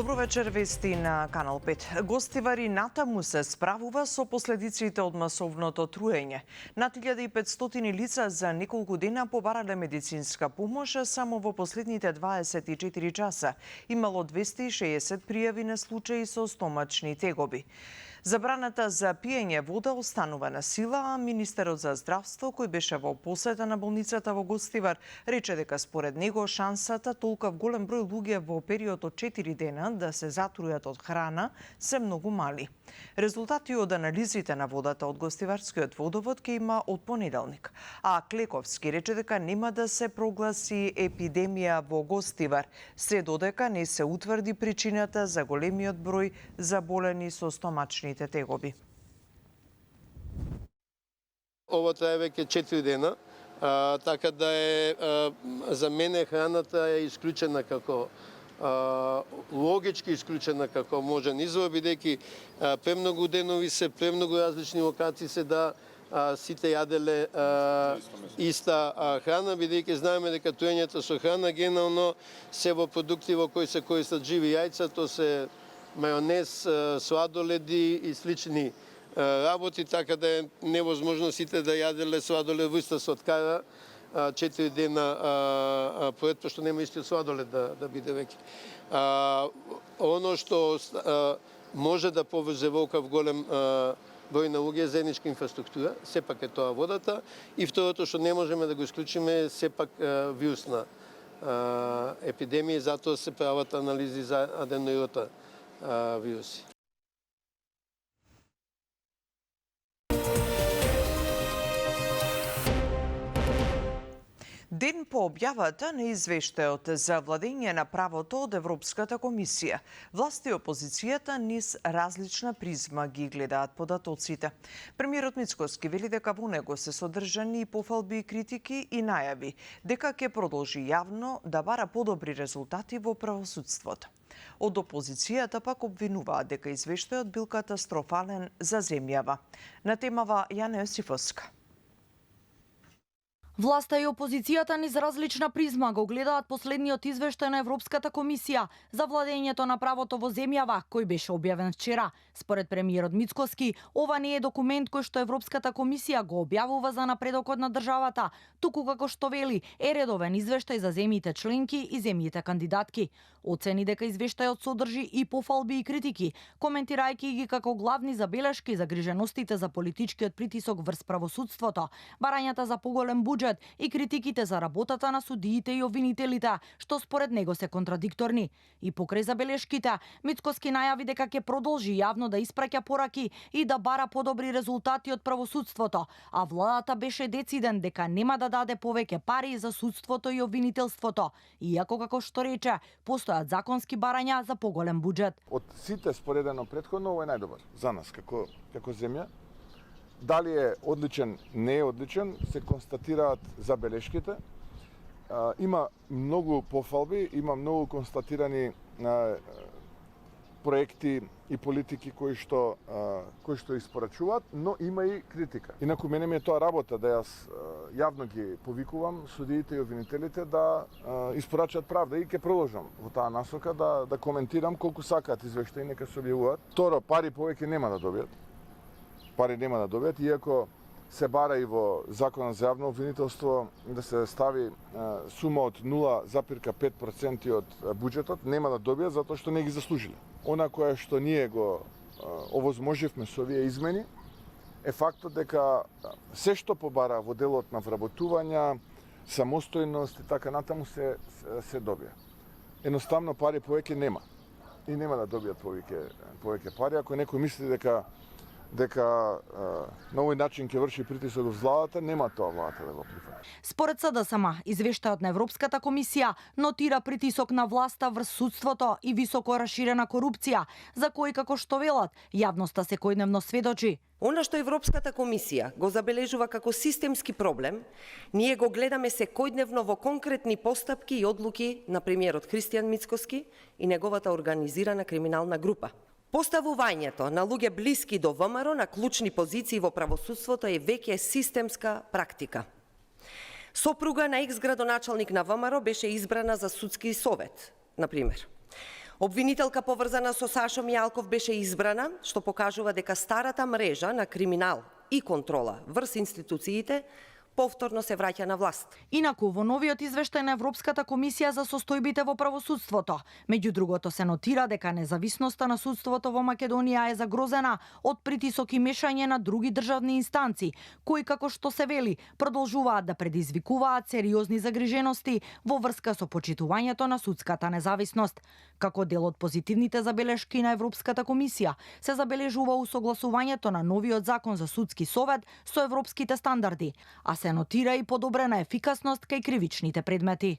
Добро вечер, вести на Канал 5. Гостивари натаму се справува со последиците од масовното труење. Над 1500 лица за неколку дена побарале медицинска помош, само во последните 24 часа. Имало 260 пријави на случаи со стомачни тегоби. Забраната за пиење вода останува на сила, а министерот за здравство, кој беше во посета на болницата во Гостивар, рече дека според него шансата толков голем број луѓе во период од 4 дена да се затрујат од храна се многу мали. Резултати од анализите на водата од Гостиварскиот водовод ќе има од понеделник. А Клековски рече дека нема да се прогласи епидемија во Гостивар, се додека не се утврди причината за големиот број заболени со стомачни тегоби. Ова трае веќе 4 дена, така да за мене храната е исклучена како логички исклучена како можен извор, бидејќи премногу денови се, премногу различни локации се да сите јаделе иста храна, бидејќи знаеме дека труењето со храна генерално се во продукти во кои се користат живи јајца, то се мајонез, сладоледи и слични работи, така да е невозможно сите да јаделе сладолед во иста соткара 4 дена пред, пошто нема истиот сладолед да биде веќе. Оно што може да поврзе волкав голем број на луѓе е заедничка инфраструктура, сепак е тоа водата, и второто што не можеме да го исклучиме е сепак вирусна епидемија, затоа се прават анализи за аденоирота вируси. Ден по објавата на извештајот за владење на правото од Европската комисија, власт и опозицијата низ различна призма ги гледаат податоците. Премиерот Мицкоски вели дека во него се содржани и пофалби, критики и најави дека ќе продолжи јавно да бара подобри резултати во правосудството. Од опозицијата пак обвинуваат дека извештајот бил катастрофален за земјава. На темава Јана Јосифовска. Власта и опозицијата низ различна призма го гледаат последниот извештај на Европската комисија за владењето на правото во земјава, кој беше објавен вчера. Според премиерот Мицкоски, ова не е документ кој што Европската комисија го објавува за напредокот на државата, туку како што вели, е редовен извештај за земјите членки и земјите кандидатки. Оцени дека извештајот содржи и пофалби и критики, коментирајќи ги како главни забелешки загриженостите за политичкиот притисок врз правосудството, барањата за поголем буџет и критиките за работата на судиите и обвинителите, што според него се контрадикторни. И покрај забелешките, Мицкоски најави дека ќе продолжи јавно да испраќа пораки и да бара подобри резултати од правосудството, а владата беше дециден дека нема да даде повеќе пари за судството и обвинителството, иако како што рече, постојат законски барања за поголем буџет. Од сите споредено претходно, ово е најдобар за нас како земја. Дали е одличен, не е одличен, се констатираат забелешките. Има многу пофалби, има многу констатирани проекти и политики кои што испорачуваат, но има и критика. Инаку мене ми е тоа работа да јас јавно ги повикувам судиите и обвинителите да испорачат правда и ќе продолжам во таа насока да коментирам колку сакаат извештаи, нека се објавуваат. Второ, пари повеќе нема да добијат. Иако се бара и во Законот за јавно обвинителство да се стави сума од 0,5% од буџетот, нема да добијат затоа што не ги заслужиле. Она кое што ние го овозможивме со овие измени е фактот дека се што побара во делот на вработувања, самостојност и така натаму се добија. Едноставно пари повеќе нема. И нема да добијат повеќе пари. Ако некој мисли дека на овој начин ќе врши притисок врз владата, нема тоа владата да го прифати. Според СДСМ, извештајот на Европската комисија нотира притисок на власта врз судството и високо расширена корупција, за кој, како што велат, јавноста секојдневно сведочи. Она што Европската комисија го забележува како системски проблем, ние го гледаме секојдневно во конкретни постапки и одлуки на премиерот Христијан Мицкоски и неговата организирана криминална група. Поставувањето на луѓе блиски до ВМРО на клучни позиции во правосудството е веќе системска практика. Сопруга на екс-градоначалник на ВМРО беше избрана за судски совет, например. Обвинителка поврзана со Сашо Мијалков беше избрана, што покажува дека старата мрежа на криминал и контрола врз институциите повторно се враќа на власт. Инаку, во новиот извештај на Европската комисија за состојбите во правосудството, меѓу другото се нотира дека независноста на судството во Македонија е загрозена од притисок и мешање на други државни инстанци, кои, како што се вели, продолжуваат да предизвикуваат сериозни загрижености во врска со почитувањето на судската независност. Како дел од позитивните забелешки на Европската комисија, се забележува усогласувањето на новиот закон за судски совет со европските стандарди, а се нотира и подобрена ефикасност кај кривичните предмети.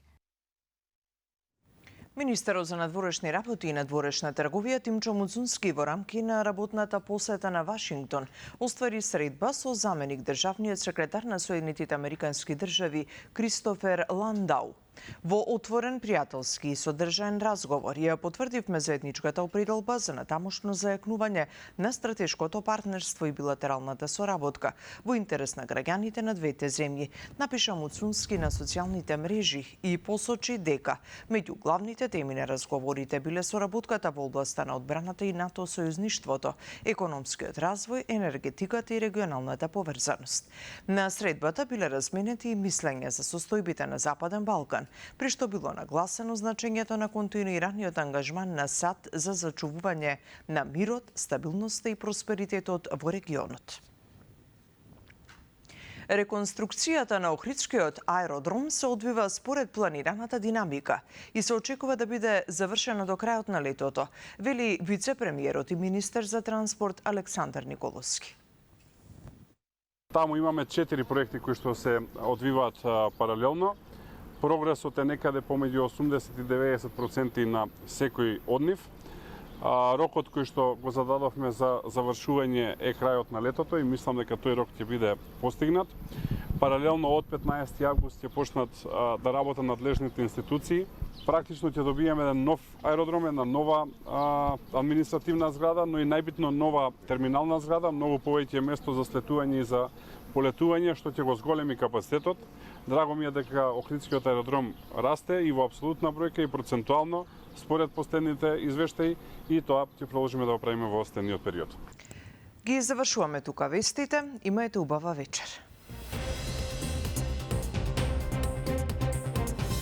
Министерот за надворешни работи и надворешна трговија Тимчо Муцунски во рамки на работната посета на Вашингтон оствари средба со заменик државниот секретар на Соединетите Американски држави Кристофер Ландау. Во отворен пријателски и содржаен разговор ја потврдивме заедничката определба за натамошно зајакнување на стратешкото партнерство и билатералната соработка во интерес на граѓаните на двете земји, напиша Муцунски на социјалните мрежи и посочи дека меѓу главните теми на разговорите биле соработката во областа на одбраната и НАТО сојузништвото, економскиот развој, енергетиката и регионалната поврзаност. На средбата биле разменети и мислења за состојбите на Западен Балкан, при што било нагласено значењето на континуираниот ангажман на САД за зачувување на мирот, стабилноста и просперитетот во регионот. Реконструкцијата на Охридскиот аеродром се одвива според планираната динамика и се очекува да биде завршена до крајот на летото, вели вице-премиерот и министер за транспорт Александар Николовски. Таму имаме 4 проекти кои што се одвиваат паралелно. Прогресот е некаде помеѓу 80 и 90% на секој од нив. Рокот кој што го зададовме за завршување е крајот на летото и мислам дека тој рок ќе биде постигнат. Паралелно од 15 август ќе почнат да работат надлежните институции. Практично ќе добиеме еден нов аеродром, една нова административна зграда, но и најбитно нова терминална зграда, многу повеќе место за слетување и за полетување, што ќе го зголеми капацитетот. Драго ми е дека Охридскиот аеродром расте и во апсолутна бројка и процентуално според последните извештаи и тоа ќе продолжиме да го правиме во остатниот период. Ги завршуваме тука вестите. Имајте убава вечер.